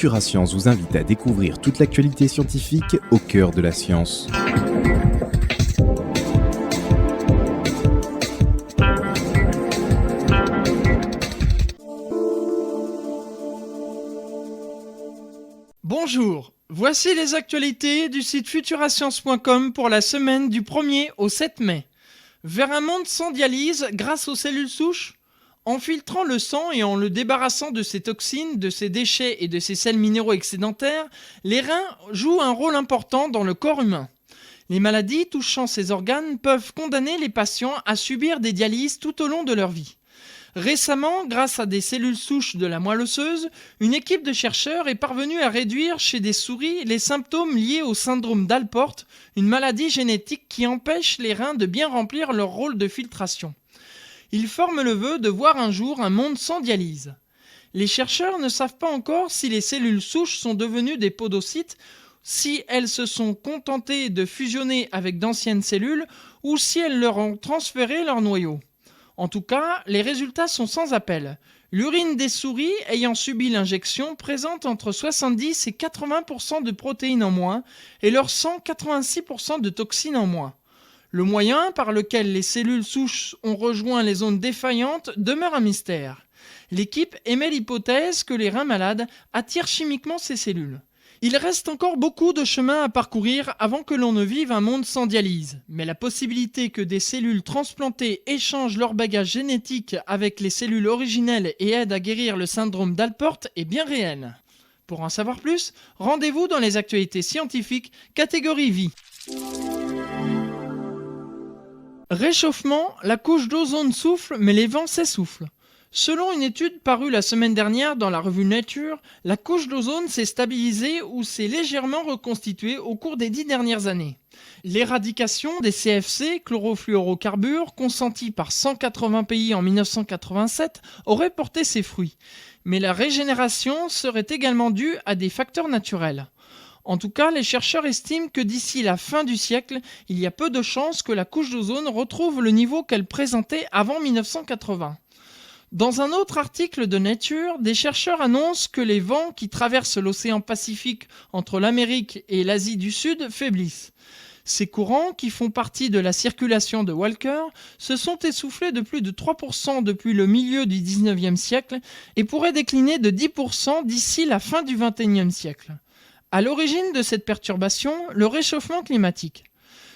Futura Science vous invite à découvrir toute l'actualité scientifique au cœur de la science. Bonjour, voici les actualités du site futurascience.com pour la semaine du 1er au 7 mai. Vers un monde sans dialyse grâce aux cellules souches ? En filtrant le sang et en le débarrassant de ses toxines, de ses déchets et de ses sels minéraux excédentaires, les reins jouent un rôle important dans le corps humain. Les maladies touchant ces organes peuvent condamner les patients à subir des dialyses tout au long de leur vie. Récemment, grâce à des cellules souches de la moelle osseuse, une équipe de chercheurs est parvenue à réduire chez des souris les symptômes liés au syndrome d'Alport, une maladie génétique qui empêche les reins de bien remplir leur rôle de filtration. Ils forment le vœu de voir un jour un monde sans dialyse. Les chercheurs ne savent pas encore si les cellules souches sont devenues des podocytes, si elles se sont contentées de fusionner avec d'anciennes cellules ou si elles leur ont transféré leur noyau. En tout cas, les résultats sont sans appel. L'urine des souris ayant subi l'injection présente entre 70 et 80% de protéines en moins et leur sang 86% de toxines en moins. Le moyen par lequel les cellules souches ont rejoint les zones défaillantes demeure un mystère. L'équipe émet l'hypothèse que les reins malades attirent chimiquement ces cellules. Il reste encore beaucoup de chemin à parcourir avant que l'on ne vive un monde sans dialyse, mais la possibilité que des cellules transplantées échangent leur bagage génétique avec les cellules originelles et aident à guérir le syndrome d'Alport est bien réelle. Pour en savoir plus, rendez-vous dans les actualités scientifiques, catégorie vie. Réchauffement, la couche d'ozone souffle mais les vents s'essoufflent. Selon une étude parue la semaine dernière dans la revue Nature, la couche d'ozone s'est stabilisée ou s'est légèrement reconstituée au cours des 10 dernières années. L'éradication des CFC, chlorofluorocarbures, consentie par 180 pays en 1987, aurait porté ses fruits. Mais la régénération serait également due à des facteurs naturels. En tout cas, les chercheurs estiment que d'ici la fin du siècle, il y a peu de chances que la couche d'ozone retrouve le niveau qu'elle présentait avant 1980. Dans un autre article de Nature, des chercheurs annoncent que les vents qui traversent l'océan Pacifique entre l'Amérique et l'Asie du Sud faiblissent. Ces courants, qui font partie de la circulation de Walker, se sont essoufflés de plus de 3% depuis le milieu du 19e siècle et pourraient décliner de 10% d'ici la fin du 21e siècle. À l'origine de cette perturbation, le réchauffement climatique.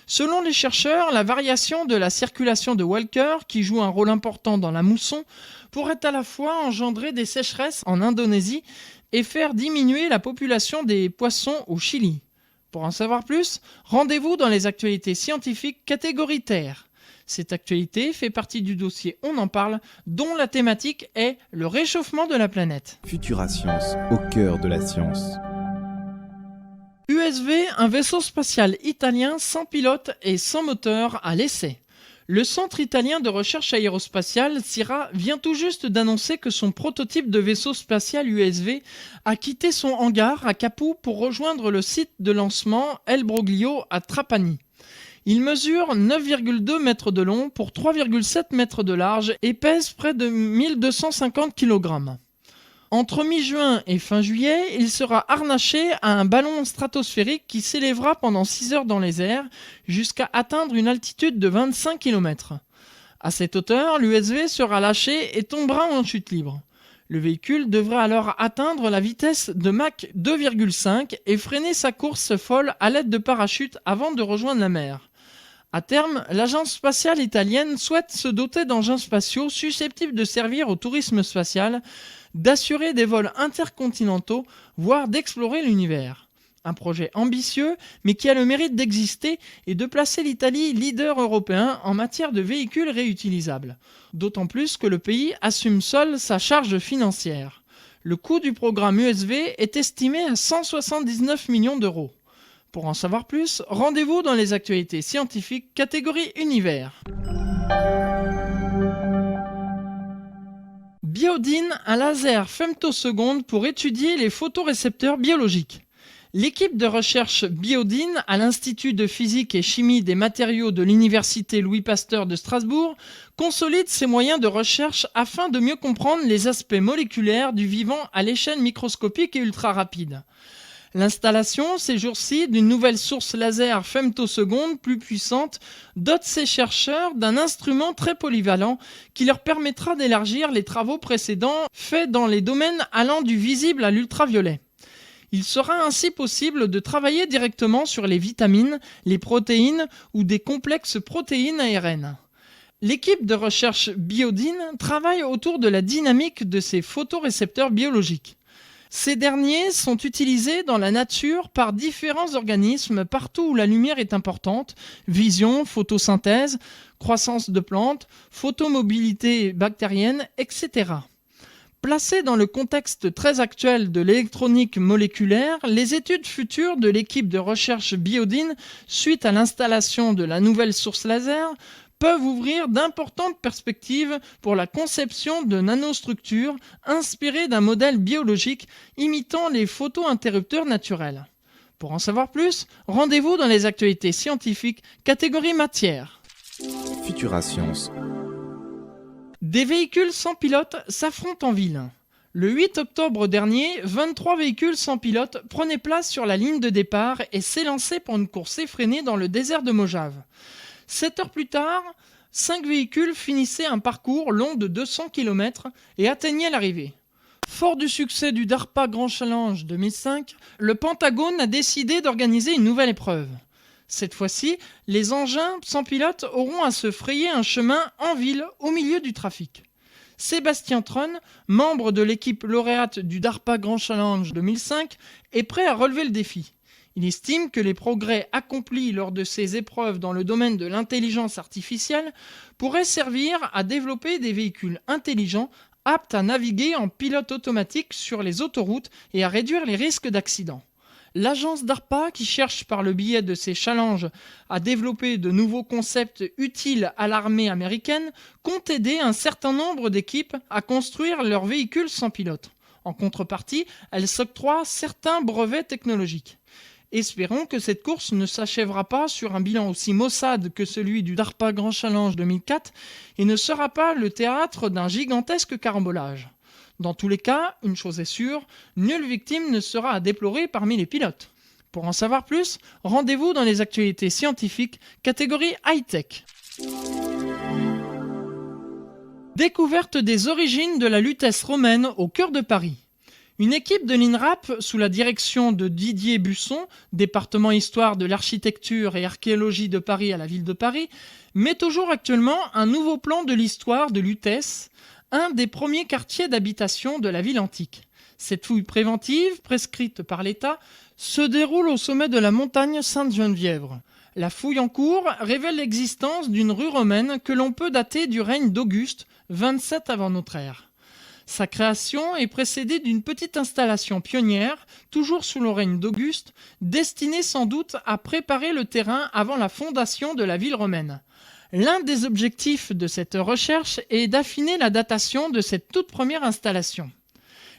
Selon les chercheurs, la variation de la circulation de Walker, qui joue un rôle important dans la mousson, pourrait à la fois engendrer des sécheresses en Indonésie et faire diminuer la population des poissons au Chili. Pour en savoir plus, rendez-vous dans les actualités scientifiques catégorie Terre. Cette actualité fait partie du dossier On en parle, dont la thématique est le réchauffement de la planète. Futura Science, au cœur de la science. USV, un vaisseau spatial italien sans pilote et sans moteur à l'essai. Le Centre italien de recherche aérospatiale, CIRA, vient tout juste d'annoncer que son prototype de vaisseau spatial USV a quitté son hangar à Capoue pour rejoindre le site de lancement El Broglio à Trapani. Il mesure 9,2 mètres de long pour 3,7 mètres de large et pèse près de 1250 kg. Entre mi-juin et fin juillet, il sera harnaché à un ballon stratosphérique qui s'élèvera pendant 6 heures dans les airs jusqu'à atteindre une altitude de 25 km. À cette hauteur, l'USV sera lâché et tombera en chute libre. Le véhicule devra alors atteindre la vitesse de Mach 2,5 et freiner sa course folle à l'aide de parachutes avant de rejoindre la mer. À terme, l'agence spatiale italienne souhaite se doter d'engins spatiaux susceptibles de servir au tourisme spatial, d'assurer des vols intercontinentaux, voire d'explorer l'univers. Un projet ambitieux, mais qui a le mérite d'exister et de placer l'Italie leader européen en matière de véhicules réutilisables. D'autant plus que le pays assume seul sa charge financière. Le coût du programme USV est estimé à 179 millions d'euros. Pour en savoir plus, rendez-vous dans les actualités scientifiques catégorie univers. Biodine, un laser femtoseconde pour étudier les photorécepteurs biologiques. L'équipe de recherche Biodine à l'Institut de physique et chimie des matériaux de l'Université Louis Pasteur de Strasbourg consolide ses moyens de recherche afin de mieux comprendre les aspects moléculaires du vivant à l'échelle microscopique et ultra rapide. L'installation, ces jours-ci, d'une nouvelle source laser femtoseconde plus puissante dote ces chercheurs d'un instrument très polyvalent qui leur permettra d'élargir les travaux précédents faits dans les domaines allant du visible à l'ultraviolet. Il sera ainsi possible de travailler directement sur les vitamines, les protéines ou des complexes protéines ARN. L'équipe de recherche Biodine travaille autour de la dynamique de ces photorécepteurs biologiques. Ces derniers sont utilisés dans la nature par différents organismes partout où la lumière est importante, vision, photosynthèse, croissance de plantes, photomobilité bactérienne, etc. Placées dans le contexte très actuel de l'électronique moléculaire, les études futures de l'équipe de recherche Biodine, suite à l'installation de la nouvelle source laser, peuvent ouvrir d'importantes perspectives pour la conception de nanostructures inspirées d'un modèle biologique imitant les photointerrupteurs naturels. Pour en savoir plus, rendez-vous dans les actualités scientifiques, catégorie matière. Futura Science. Des véhicules sans pilote s'affrontent en ville. Le 8 octobre dernier, 23 véhicules sans pilote prenaient place sur la ligne de départ et s'élançaient pour une course effrénée dans le désert de Mojave. 7 heures plus tard, 5 véhicules finissaient un parcours long de 200 km et atteignaient l'arrivée. Fort du succès du DARPA Grand Challenge 2005, le Pentagone a décidé d'organiser une nouvelle épreuve. Cette fois-ci, les engins sans pilote auront à se frayer un chemin en ville au milieu du trafic. Sébastien Tron, membre de l'équipe lauréate du DARPA Grand Challenge 2005, est prêt à relever le défi. Il estime que les progrès accomplis lors de ces épreuves dans le domaine de l'intelligence artificielle pourraient servir à développer des véhicules intelligents aptes à naviguer en pilote automatique sur les autoroutes et à réduire les risques d'accidents. L'agence DARPA, qui cherche par le biais de ses challenges à développer de nouveaux concepts utiles à l'armée américaine, compte aider un certain nombre d'équipes à construire leurs véhicules sans pilote. En contrepartie, elle s'octroie certains brevets technologiques. Espérons que cette course ne s'achèvera pas sur un bilan aussi maussade que celui du DARPA Grand Challenge 2004 et ne sera pas le théâtre d'un gigantesque carambolage. Dans tous les cas, une chose est sûre, nulle victime ne sera à déplorer parmi les pilotes. Pour en savoir plus, rendez-vous dans les actualités scientifiques, catégorie high-tech. Découverte des origines de la lutèce romaine au cœur de Paris. Une équipe de l'INRAP, sous la direction de Didier Busson, département histoire de l'architecture et archéologie de Paris à la ville de Paris, met au jour actuellement un nouveau plan de l'histoire de Lutèce, un des premiers quartiers d'habitation de la ville antique. Cette fouille préventive, prescrite par l'État, se déroule au sommet de la montagne Sainte-Geneviève. La fouille en cours révèle l'existence d'une rue romaine que l'on peut dater du règne d'Auguste, 27 avant notre ère. Sa création est précédée d'une petite installation pionnière, toujours sous le règne d'Auguste, destinée sans doute à préparer le terrain avant la fondation de la ville romaine. L'un des objectifs de cette recherche est d'affiner la datation de cette toute première installation.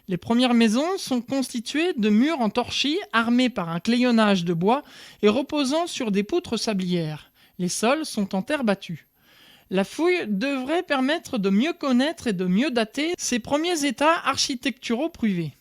Les premières maisons sont constituées de murs en torchis armés par un clayonnage de bois et reposant sur des poutres sablières. Les sols sont en terre battue. La fouille devrait permettre de mieux connaître et de mieux dater ces premiers états architecturaux privés.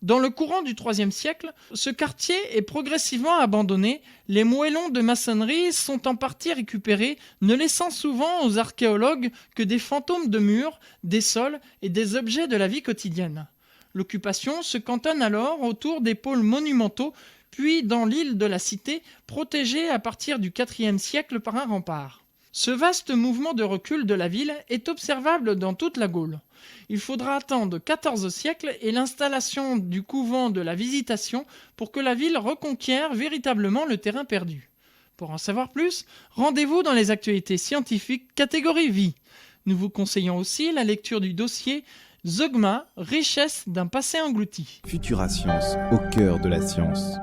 Dans le courant du IIIe siècle, ce quartier est progressivement abandonné, les moellons de maçonnerie sont en partie récupérés, ne laissant souvent aux archéologues que des fantômes de murs, des sols et des objets de la vie quotidienne. L'occupation se cantonne alors autour des pôles monumentaux, puis dans l'île de la Cité, protégée à partir du IVe siècle par un rempart. Ce vaste mouvement de recul de la ville est observable dans toute la Gaule. Il faudra attendre 14 siècles et l'installation du couvent de la Visitation pour que la ville reconquiert véritablement le terrain perdu. Pour en savoir plus, rendez-vous dans les actualités scientifiques catégorie vie. Nous vous conseillons aussi la lecture du dossier Zeugma, richesse d'un passé englouti. Futura Science, au cœur de la science.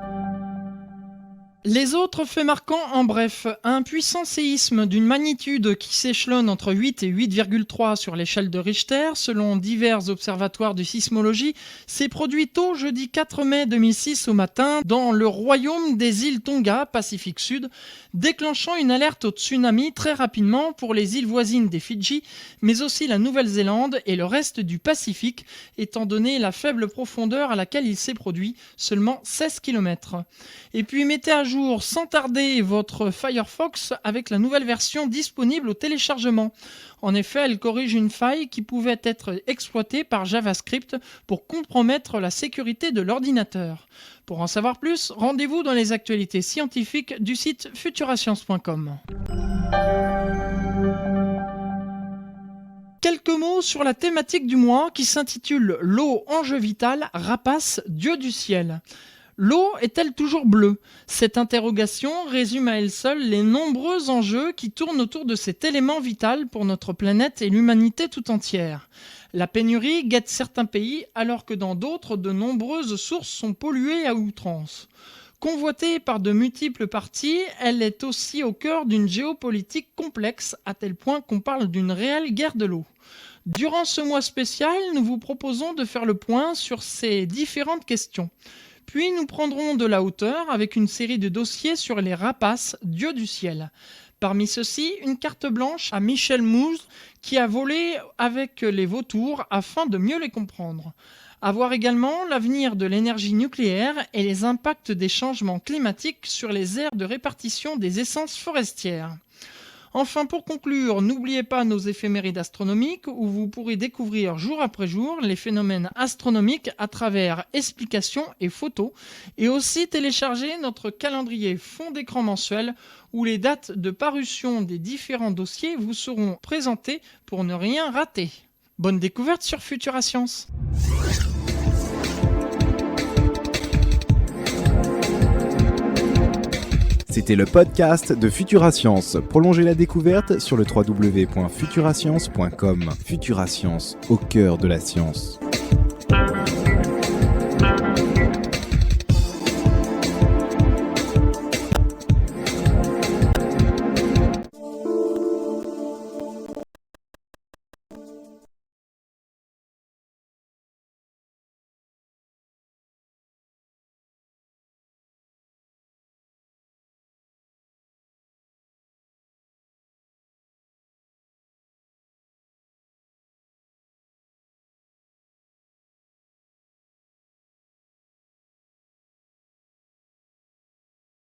Les autres faits marquants en bref, un puissant séisme d'une magnitude qui s'échelonne entre 8 et 8,3 sur l'échelle de Richter, selon divers observatoires de sismologie, s'est produit tôt jeudi 4 mai 2006 au matin dans le royaume des îles Tonga, Pacifique Sud, déclenchant une alerte au tsunami très rapidement pour les îles voisines des Fidji, mais aussi la Nouvelle-Zélande et le reste du Pacifique, étant donné la faible profondeur à laquelle il s'est produit, seulement 16 km. Et puis mettez à jour sans tarder votre Firefox avec la nouvelle version disponible au téléchargement. En effet, elle corrige une faille qui pouvait être exploitée par JavaScript pour compromettre la sécurité de l'ordinateur. Pour en savoir plus, rendez-vous dans les actualités scientifiques du site futurascience.com. Quelques mots sur la thématique du mois qui s'intitule « L'eau, enjeu vital, rapace, dieu du ciel ». L'eau est-elle toujours bleue ? Cette interrogation résume à elle seule les nombreux enjeux qui tournent autour de cet élément vital pour notre planète et l'humanité tout entière. La pénurie guette certains pays alors que dans d'autres, de nombreuses sources sont polluées à outrance. Convoitée par de multiples partis, elle est aussi au cœur d'une géopolitique complexe à tel point qu'on parle d'une réelle guerre de l'eau. Durant ce mois spécial, nous vous proposons de faire le point sur ces différentes questions. Puis nous prendrons de la hauteur avec une série de dossiers sur les rapaces, dieux du ciel. Parmi ceux-ci, une carte blanche à Michel Mouze qui a volé avec les vautours afin de mieux les comprendre. À voir également l'avenir de l'énergie nucléaire et les impacts des changements climatiques sur les aires de répartition des essences forestières. Enfin, pour conclure, n'oubliez pas nos éphémérides astronomiques où vous pourrez découvrir jour après jour les phénomènes astronomiques à travers explications et photos, et aussi télécharger notre calendrier fond d'écran mensuel où les dates de parution des différents dossiers vous seront présentées pour ne rien rater. Bonne découverte sur Futura Science. C'était le podcast de Futura Science. Prolongez la découverte sur le www.futurascience.com. Futura Science, au cœur de la science.